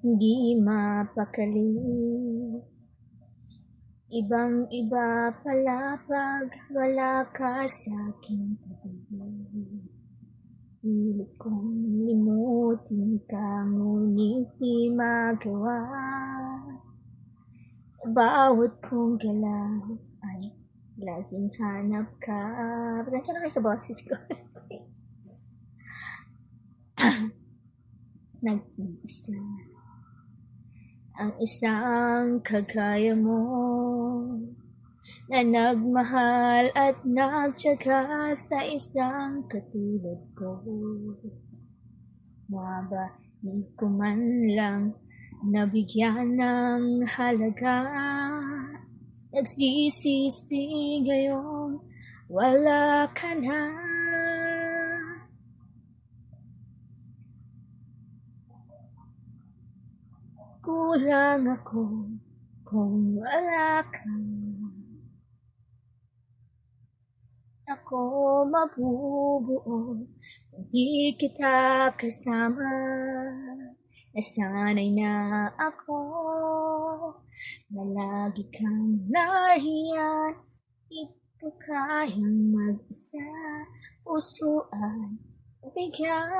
Hindi mapakali, ibang-iba pala pag wala ka sa'king tabi. Pilit kong limutin ka, ngunit di magawa. Sa bawat kong galaw ay laging hanap ka. Pasensya na kayo sa boses ko. Nag-iisa ang isang kagaya mo, na nagmahal at nagtiyaga sa isang katulad ko. Ba di ko man lang nabigyan ng halaga. Nagsisisi ngayong wala ka na. Kulang ako kung wala ka. Ako mabubuo kung di kita kasama. Nasanay na ako na lagi kang nariyan. Di ko kayang mag-isa, puso ay bigyan.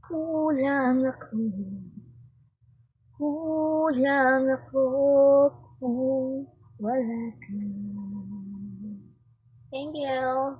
Kulang ako kung wala ka. Thank you.